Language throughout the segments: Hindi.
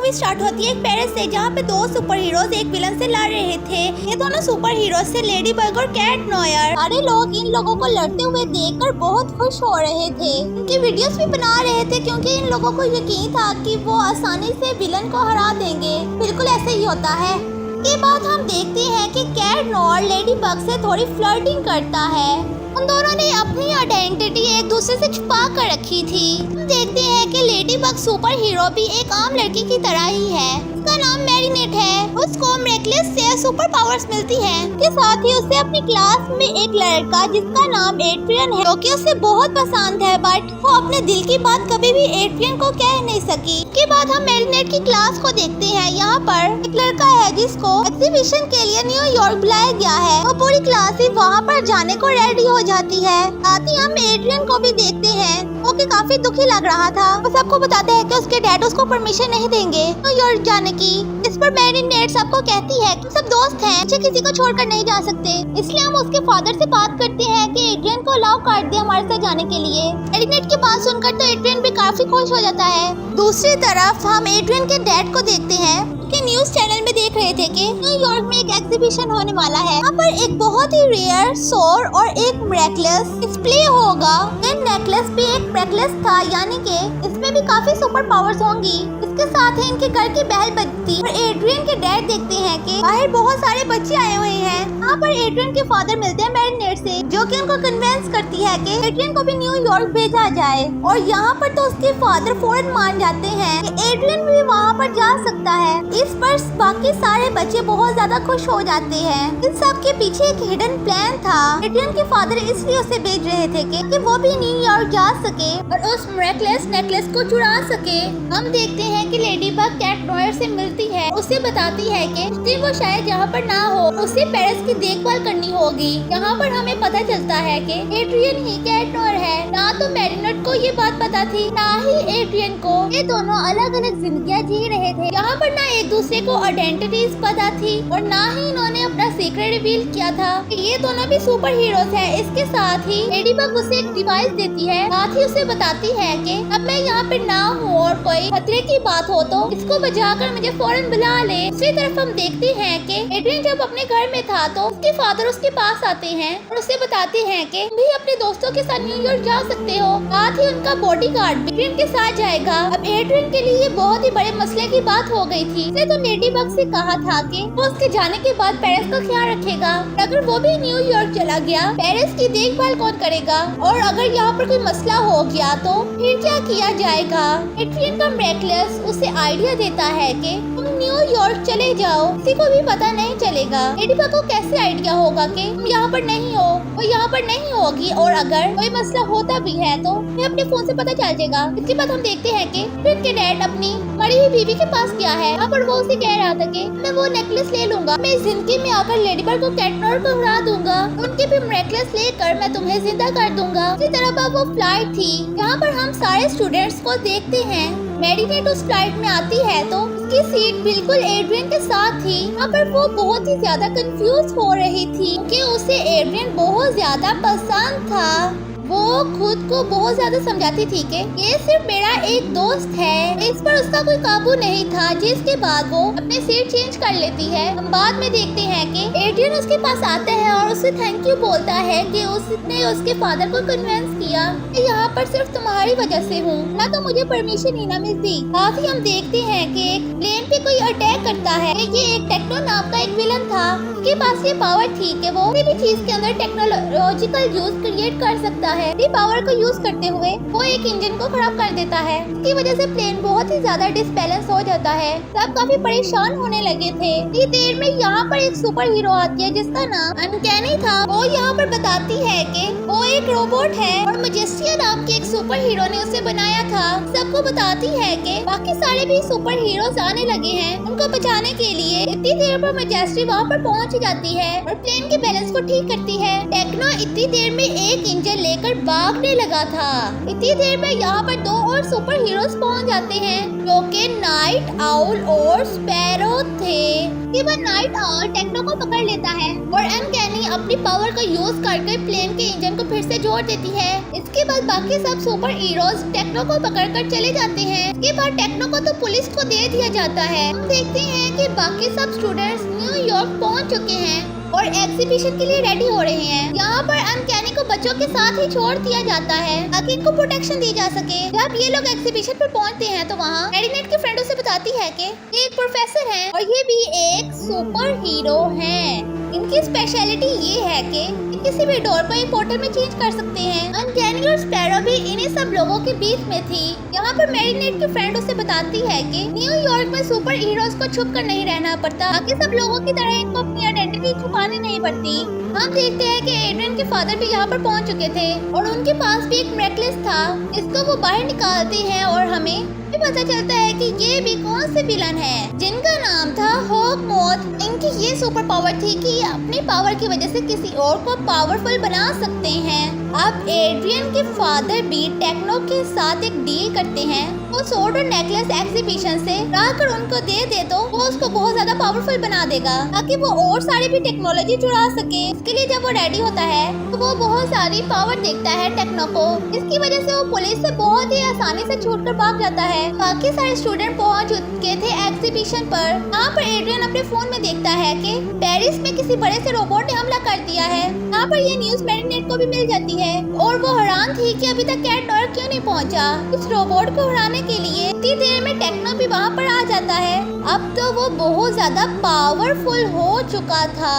मूवी स्टार्ट होती है एक पेरिस से, जहाँ पे दो सुपर हीरोज एक विलन से लड़ रहे थे। ये दोनों सुपर हीरोज से लेडी बग और कैट नॉयर। सारे लोग इन लोगों को लड़ते हुए देखकर बहुत खुश हो रहे थे। इनकी वीडियोस भी बना रहे थे क्योंकि इन लोगों को यकीन था कि वो आसानी से विलन को हरा देंगे। बिल्कुल ऐसे ही होता है। के बाद हम देखते हैं कि कैट नॉयर लेडी बग से थोड़ी फ्लर्टिंग करता है। उन दोनों ने अपनी आइडेंटिटी एक दूसरे से छुपा कर रखी थी। हम देखते हैं कि लेडी बग सुपर हीरो भी एक आम लड़की की तरह ही है। उसका नाम मैरीनेट है। उसको मिरेकल्स से सुपर पावर्स मिलती हैं। के साथ ही उसे अपनी क्लास में एक लड़का जिसका नाम एड्रियन है, जो कि उसे बहुत पसंद है, बट वो अपने दिल की बात कभी भी एड्रियन को कह नहीं सकी। के बाद हम मैरीनेट की क्लास को देखते हैं। यहाँ पर एक लड़का है जिसको एग्जीबिशन के लिए न्यूयॉर्क बुलाया गया है। वो पूरी क्लास वहाँ पर जाने को रेडी हो जाती है। साथ ही हम एड्रियन को भी देखते हैं, वो कि काफी दुखी लग रहा था। वो सबको बताते हैं कि उसके डैड उसको परमिशन नहीं देंगे न्यूयॉर्क जाने की। इस पर मैरीनेट सबको कहती है कि सब दोस्त हैं, मुझे किसी को छोड़कर नहीं जा सकते। इसलिए हम उसके फादर से बात करते हैं कि एड्रियन को अलाउ कर दे हमारे साथ जाने के लिए। मैरीनेट की बात सुनकर तो एड्रियन भी काफी खुश हो जाता है। दूसरी तरफ हम एड्रियन के डैड को देखते हैं कि न्यूज चैनल में देख रहे थे कि न्यूयॉर्क में एक एग्जीबिशन होने वाला है। यहाँ पर एक बहुत ही रेयर सोर और एक मिरेकल्स डिस्प्ले होगा। इन नेकलेस पे एक नेकलेस था, यानी कि इसमें भी काफी सुपर पावर्स होंगी। इसके साथ ही इनके घर की बेल बजती और एड्रियन के डैड देखते हैं कि बाहर बहुत सारे बच्चे आए हुए हैं। यहाँ पर एड्रियन के फादर मिलते हैं मैरीनेट से, जो कि उनको कन्विंस करती है कि एड्रियन को भी न्यूयॉर्क भेजा जाए। और यहाँ पर तो उसके फादर फौरन मान जाते हैं कि एड्रियन भी वहाँ पर जा सकता है। इस पर बाकी सारे बच्चे बहुत ज्यादा खुश हो जाते हैं। इन सब के पीछे एक हिडन प्लान था। एड्रियन के फादर इसलिए उसे भेज रहे थे कि वो भी न्यूयॉर्क जा सके और उस मिरेकल्स नेकलेस को चुरा सके। हम देखते हैं कि लेडी बग कैट नॉयर से मिलती है, उसे बताती है कि वो शायद यहाँ पर ना हो, उसे पेरिस की देखभाल करनी होगी। यहाँ पर हमें पता चलता है कि एड्रियन ही कैट नॉयर है। ना तो मैरीनेट को ये बात पता थी, ना ही एड्रियन को। ये दोनों अलग अलग जिंदगियाँ जी रहे थे। यहाँ पर ना एक दूसरे को आइडेंटिटीज पता थी और ना ही इन्होंने अपना सीक्रेट रिवील किया था कि ये दोनों भी सुपर हीरोज हैं। इसके साथ ही लेडी बग उसे एक डिवाइस देती है, साथ ही उसे बताती है कि अब मैं यहाँ पे ना हूँ और कोई खतरे की बात हो तो इसको बजाकर मुझे फौरन बुला ले। दूसरी तरफ हम देखते हैं कि एड्रियन जब अपने घर में था तो उसके फादर उसके पास आते हैं और उसे बताते हैं कि भी अपने दोस्तों के साथ न्यूयॉर्क जा सकते हो। साथ ही उनका बॉडीगार्ड भी एड्रियन के साथ जाएगा। अब एड्रियन के लिए बहुत ही बड़े मसले की बात हो गई थी। तो लेडी बग से कहा था कि वो उसके जाने के बाद पेरिस का ख्याल रखेगा। अगर वो भी न्यूयॉर्क चला गया, पेरिस की देखभाल कौन करेगा? और अगर यहाँ पर कोई मसला हो गया तो फिर क्या किया जाएगा? एड्रियन का मिरेकल्स उसे आइडिया देता है कि तुम न्यूयॉर्क चले जाओ, किसी को भी पता नहीं चलेगा। लेडी बग को कैसे आइडिया होगा कि तुम यहाँ पर नहीं हो, वो यहाँ पर नहीं होगी, और अगर कोई मसला होता भी है तो अपने फोन से पता चल जाएगा। इसके बाद हम देखते हैं कि एड्रियन के डैड अपनी मरी हुई बीवी के पास गया है। यहाँ पर वो उसे कह रहा था कि मैं वो नेकलेस ले लूंगा, मैं इस जिंदगी में आकर लेडी बग को कैट नॉयर को हरा दूंगा, उनके भी नेकलेस लेकर मैं तुम्हें जिंदा कर दूंगा। इसी तरह अब वो फ्लाइट थी। यहाँ पर हम सारे स्टूडेंट्स को देखते हैं। मैरीनेट उस फ्लाइट में आती है तो उसकी सीट बिल्कुल एड्रियन के साथ थी। यहाँ पर वो बहुत ही ज्यादा कंफ्यूज हो रही थी कि उसे एड्रियन बहुत ज्यादा पसंद था। वो खुद को बहुत ज्यादा समझाती थी कि ये सिर्फ मेरा एक दोस्त है। इस पर उसका कोई काबू नहीं था, जिसके बाद वो अपनी सीट चेंज कर लेती है। हम बाद में देखते हैं कि एड्रियन उसके पास आता है और उसे थैंक यू बोलता है कि उसने उसके फादर को कन्विंस किया कि यहाँ पर सिर्फ तुम्हारी वजह से हूँ, ना तो मुझे परमिशन ही ना मिलती। साथ ही हम देखते हैं कि एक प्लेन पे कोई अटैक करता है। ये एक टेक्नो नाम का एक विलन था। उसके पास ये पावर थी कि वो किसी भी चीज के अंदर टेक्नोलॉजिकल यूज क्रिएट कर सकता है। इस पावर को यूज करते हुए वो एक इंजन को खराब कर देता है। इसकी वजह से प्लेन बहुत ही ज्यादा डिसबैलेंस हो जाता है। सब काफी परेशान होने लगे थे। इतनी देर में यहाँ पर एक सुपर हीरो आती है जिसका नाम अनकैनी था। वो यहाँ पर बताती है कि वो एक रोबोट है और मजेस्टिया नाम के एक सुपर हीरो ने उसे बनाया था। सबको बताती है कि बाकी सारे भी सुपर हीरोज आने लगे हैं उनको बचाने के लिए। इतनी देर पर मजेस्टी वहाँ पर पहुँच जाती है और प्लेन के बैलेंस को ठीक करती है। टेक्नो इतनी देर में एक इंजन लेकर भागने लगा था। इतनी देर में यहाँ पर दो और सुपर हीरोज पहुँच जाते हैं। जो कि नाइट आउल और स्पैरो थे। इसके बाद नाइट आउल टेक्नो को पकड़ लेता है और अनकैनी अपनी पावर का यूज करके प्लेन के इंजन को फिर से जोड़ देती है। इसके बाद बाकी सब सुपर हीरोज टेक्नो को पकड़कर चले जाते हैं। इसके बाद टेक्नो को तो पुलिस को दे दिया जाता है। हम देखते हैं कि बाकी सब स्टूडेंट्स न्यूयॉर्क पहुंच चुके हैं और एग्जीबिशन के लिए रेडी हो रहे हैं। यहाँ पर अनकैनी को बच्चों के साथ ही छोड़ दिया जाता है ताकि इनको प्रोटेक्शन दी जा सके। जब ये लोग एग्जीबिशन पर पहुँचते हैं तो वहाँ मेरीनेट की फ्रेंड उसे बताती है कि ये एक प्रोफेसर है और ये भी एक सुपर हीरो है। इनकी स्पेशलिटी ये है कि किसी भी डोर को एक पोर्टल में चेंज कर सकते हैं। अनकैनी और स्पैरो भी इन्हीं सब लोगों के बीच में थी। यहाँ पर मेरीनेट की फ्रेंड उसे बताती है कि न्यूयॉर्क में सुपर हीरोज को छुप कर नहीं रहना पड़ता। बाकी सब लोगों की तरह इनको अपनी आइडेंटिटी छुपानी नहीं पड़ती। हम देखते हैं कि एड्रियन के फादर भी यहाँ पर पहुँच चुके थे और उनके पास भी एक नेकलेस था। इसको वो बाहर निकालते हैं और हमें पता चलता है कि ये भी कौन से विलन है जिनका नाम था हॉकमॉथ। इनकी ये सुपर पावर थी कि अपनी पावर की वजह से किसी और को पावरफुल बना सकते हैं। अब एड्रियन के फादर भी टेक्नो के साथ एक डील करते हैं। वो सोर्ड और नेकलेस एग्जीबिशन से लाकर उनको दे तो वो उसको बहुत ज्यादा पावरफुल बना देगा ताकि वो और सारी भी टेक्नोलॉजी चुरा सके। इसके लिए जब वो रेडी होता है तो वो बहुत सारी पावर देखता है टेक्नो को। इसकी वजह से वो पुलिस से बहुत ही आसानी से छूटकर भाग जाता है। बाकी सारे स्टूडेंट पहुंच चुके थे एग्जीबिशन पर। यहाँ पर एड्रियन अपने फोन में देखता है कि पेरिस में किसी बड़े से रोबोट ने हमला कर दिया है। यहाँ पर ये न्यूज मेरीनेट को भी मिल जाती है और वो हैरान थी कि अभी तक कैट नॉयर क्यों नहीं पहुंचा। इस रोबोट को हराने के लिए इतनी देर में टेक्नो भी वहाँ पर आ जाता है। अब तो वो बहुत ज्यादा पावरफुल हो चुका था।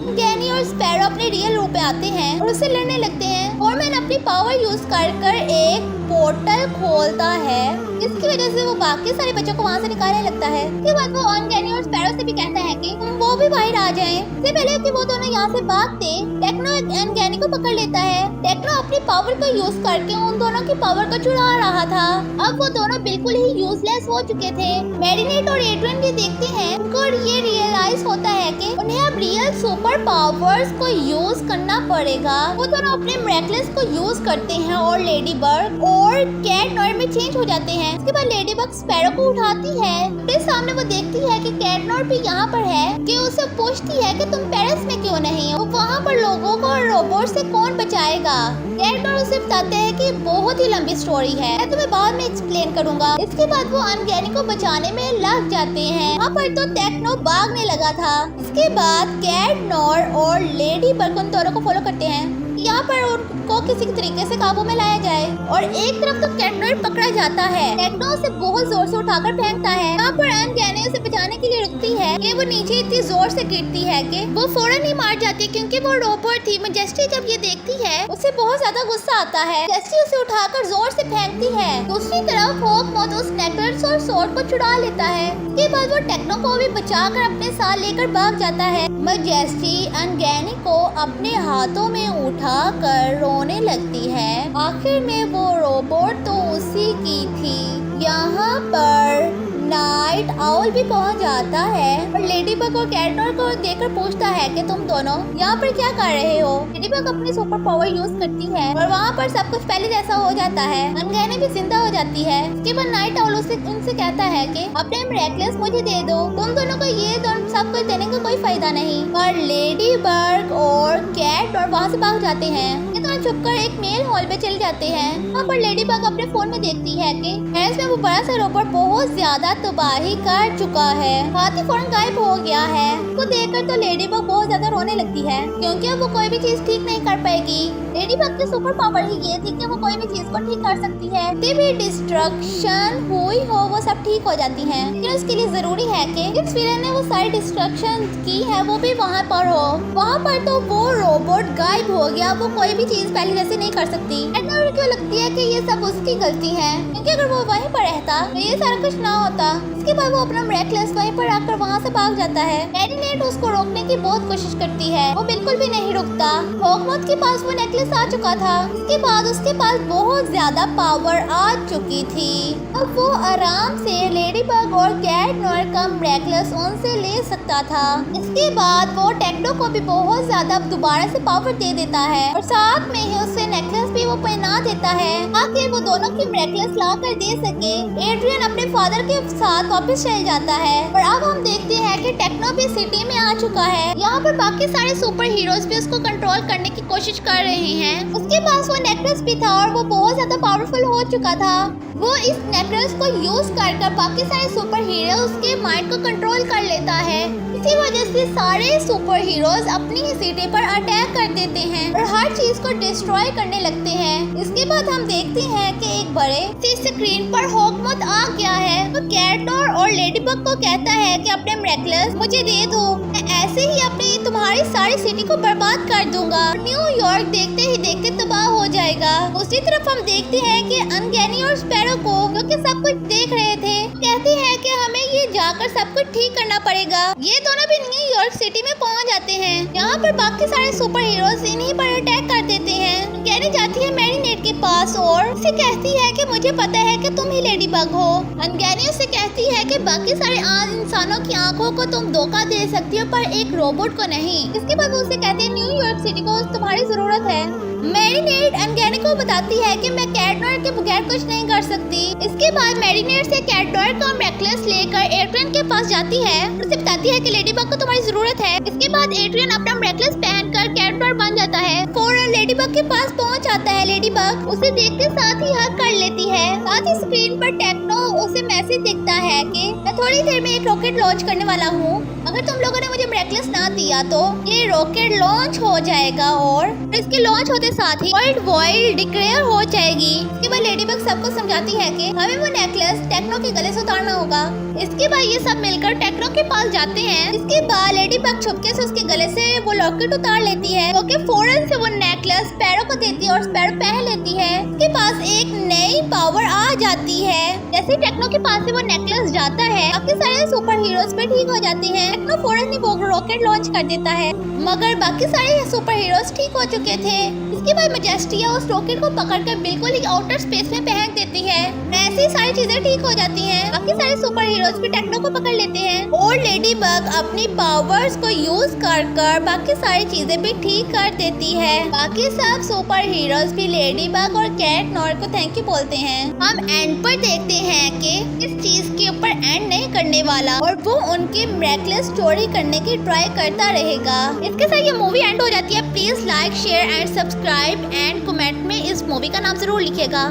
गैनी और स्पैरो अपने रियल रूप में आते हैं और उससे लड़ने लगते हैं। फॉरमैन अपनी पावर यूज कर एक पोर्टल खोलता है। इसकी वजह से वो बाकी सारे बच्चों को वहाँ से निकालने लगता है। इसके बाद वो अनकैनी और स्पैरो से भी कहता है कि वो भी बाहर आ जाएं। इससे पहले कि वो दोनों यहाँ से भागते टेक्नो अनकैनी को पकड़ लेता है। टेक्नो अपनी पावर का यूज करके उन दोनों की पावर को चुरा रहा था। अब वो दोनों बिल्कुल ही यूजलेस हो चुके थे। मेरीनेट और एड्रियन भी देखते हैं उनको ये रियलाइज होता है कि उन्हें अब रियल सुपर पावर्स को यूज करना पड़ेगा। वो दोनों अपने नेकलेस को यूज करते हैं और लेडी बर्ग और कैट नॉयर में चेंज हो जाते हैं। इसके बाद लेडी बग स्पैरो को उठाती है। उसके सामने वो देखती है कि कैट नॉयर भी यहाँ पर है कि उसे पूछती है कि तुम पेरिस में क्यों नहीं हो। वहाँ पर लोगों को रोबोट से कौन बचाएगा। कैट नॉयर उसे बताते हैं कि बहुत ही लंबी स्टोरी है, मैं तुम्हें बाद में एक्सप्लेन करूंगा। इसके बाद वो अनकैनी को बचाने में लग जाते हैं। यहाँ पर तो टेक्नो भागने लगा था। इसके बाद कैट नॉयर और लेडी बग उन दोनों को फॉलो करते हैं। यहाँ पर उनको किसी तरीके से काबू में लाया जाए और एक तरफ तो कैट नॉयर पकड़ा जाता है। टेक्नो उसे बहुत जोर से उठाकर फेंकता है। यहाँ पर अनकैनी उसे बचाने के लिए रुकती है कि वो नीचे इतनी जोर से गिरती है कि वो फौरन ही मार जाती क्योंकि वो रोबोट थी। मैजेस्टी जब ये देखती है उसे बहुत ज्यादा गुस्सा आता है। मैजेस्टी उसे उठाकर जोर से फेंकती है। दूसरी तरफ हॉकमॉथ उस नेकलेस और स्वॉर्ड को चुरा लेता है। इसके बाद वो टेक्नो को भी बचाकर अपने साथ लेकर भाग जाता है। मैजेस्टी अनकैनी को अपने हाथों में उठाकर रोने लगती है। आखिर में वो रोबोट तो उसी की थी। यहाँ पर नाइट आउल भी पहुंच जाता है और लेडी बग और कैट नॉयर को देखकर पूछता है कि तुम दोनों यहाँ पर क्या कर रहे हो। लेडी बग अपनी सुपर पावर यूज करती है और वहाँ पर सब कुछ पहले जैसा हो जाता है। अनकैनी भी जिंदा हो जाती है। इसके बाद नाइट आउल उनसे कहता है कि अपने नेकलेस मुझे दे दो, तुम दोनों को ये सब कुछ देने का कोई फायदा नहीं। और लेडी बग और कैट नॉयर वहाँ से भाग जाते हैं। छुपकर एक मेल हॉल में चले जाते हैं। वहाँ पर लेडी बग अपने फोन में देखती है कि पेरिस में वो बड़ा सा रोबोट बहुत ज्यादा तबाही कर चुका है। हाथी फौरन गायब हो गया है। उसको देखकर तो लेडी बग बहुत ज्यादा रोने लगती है क्योंकि अब वो कोई भी चीज ठीक नहीं कर पाएगी। लेडी बग की सुपर पावर ही ये थी कि वो कोई भी चीज को ठीक कर सकती है। भी डिस्ट्रक्शन हुई हो वो सब ठीक हो जाती है, लेकिन उसके लिए जरूरी है कि जिस विलन ने वो सारी डिस्ट्रक्शन की है वो भी वहाँ पर हो। वहाँ पर तो वो रोबोट गायब हो गया। वो कोई भी चीज पहले जैसे नहीं कर सकती। एडना क्यों लगती है कि ये सब उसकी गलती है क्योंकि अगर वो वहीं पर रहता तो ये सारा कुछ ना होता। इसके बाद वो अपना नेकलेस वहीं पर आकर वहाँ से भाग जाता है। मेरीनेट उसको रोकने की बहुत कोशिश करती है, वो बिल्कुल भी नहीं रुकता। हॉकमॉथ के पास वो नेकलेस आ चुका था। इसके बाद उसके पास बहुत ज्यादा पावर आ चुकी थी। अब वो आराम से लेडी बग और कैट नॉयर का नेकलेस उनसे ले सकता था। इसके बाद वो टेक्नो को भी बहुत ज्यादा दोबारा से पावर दे देता है और साथ में ही उसे नेकलेस भी वो पहना देता है ताकि वो दोनों की नेकलेस ला कर दे सके। एड्रियन अपने फादर के साथ वापस चल जाता है और अब हम देखते हैं कि टेक्नो भी सिटी में आ चुका है। यहाँ पर बाकी सारे सुपर हीरोज भी उसको कंट्रोल करने की कोशिश कर रहे हैं। उसके पास वो नेकलेस भी था और वो बहुत ज्यादा पावरफुल हो चुका था। वो इस नेकलेस को यूज कर बाकी सारे सुपर हीरो उसके माइंड को कंट्रोल कर लेता है। इसी वजह से सारे सुपर हीरोज अपनी ही सिटी पर अटैक कर देते हैं और हर चीज को डिस्ट्रॉय करने लगते हैं। इसके बाद हम देखते हैं कि एक बड़े सी स्क्रीन पर हॉकमॉथ आ गया है। वो कैट और लेडी बग को कहता है कि अपने नेकलेस मुझे दे दो, मैं ऐसे ही अपनी तुम्हारी सारी सिटी को बर्बाद कर दूंगा। न्यूयॉर्क देखते ही देखते तबाह हो जाएगा। उसी तरफ हम देखते हैं कि अनगैनी और स्पैरो को जो कि सब कुछ देख रहे थे कहते हैं कि हमें ये जाकर सब कुछ ठीक करना पड़ेगा। ये दोनों भी न्यूयॉर्क सिटी में पहुंच जाते हैं। यहाँ पर बाकी सारे सुपर हीरोज इन्हीं पर अटैक कर देते हैं। कहने जाती है मैरीनेट के पास और उसे कहती है कि मुझे पता है कि तुम ही लेडी बग हो। अनगैनी उसे कहती है कि बाकी सारे इंसानों की आंखों को तुम धोखा दे सकती हो पर एक रोबोट को नहीं। इसके बाद वो उसे कहती है न्यूयॉर्क सिटी को तुम्हारी जरूरत है। मैरीनेट अनगैनी को बताती है कि मैं कैट नॉयर के बगैर कुछ नहीं कर सकती। इसके बाद मैरीनेट से कैट नॉयर का नेकलेस लेकर एड्रियन के पास जाती है और उसे बताती है कि लेडी बग को तुम्हारी जरूरत है। इसके बाद एड्रियन अपना नेकलेस पहनकर कैट नॉयर बन जाता है। फौरन लेडी बग के पास पहुंच आता है। लेडी बग उसे देखते साथ ही हग कर लेती है। साथ ही स्क्रीन पर टेक्नो उसे मैसेज दिखता है कि मैं थोड़ी देर में एक रॉकेट लॉन्च करने वाला हूँ। अगर तुम लोगों ने मुझे नेकलेस ना दिया तो ये रॉकेट लॉन्च हो जाएगा और इसके लॉन्च होते साथ ही वर्ल्ड वाइड डिक्लेयर हो जाएगी। इसके बाद लेडी बग सबको समझाती है कि हमें वो नेकलेस टेक्नो के गले से उतारना होगा। इसके बाद ये सब मिलकर टेक्नो के पास जाते हैं। इसके बाद लेडी बग छुपके से उसके गले से वो लॉकेट उतार लेती है क्योंकि फौरन से वो नेकलेस स्पैरो को देती है और स्पैरो पहन लेती है। उसके पास एक नई पावर आ जाती है। जैसे टेक्नो के पास से वो नेकलेस जाता है बाकी सारे सुपर हीरोज पे ठीक हो जाते हैं। टेक्नो फौरन ही वो रॉकेट लॉन्च कर देता है मगर बाकी सारे सुपर हीरोज ठीक हो चुके थे। इसके बाद मैजेस्टिया उस रॉकेट को पकड़कर बिल्कुल ही आउटर स्पेस में फेंक देती है। ऐसे ही सारी चीजें ठीक हो जाती हैं। बाकी सारे सुपर हीरोज भी टेक्नो को पकड़ लेते हैं और लेडी बग अपनी पावर्स को यूज कर बाकी सारी चीजें भी ठीक कर देती है। बाकी सब सुपर हीरोज भी लेडी बग और कैट नॉयर को थैंक यू बोलते हैं। हम एंड पर देखते हैं कि इस चीज के ऊपर एंड नहीं करने वाला और वो उनकी नेकलेस चोरी करने की ट्राई करता रहेगा। इसके साथ ये मूवी एंड हो जाती है। Please like share and subscribe and comment में इस मूवी का नाम जरूर लिखिएगा।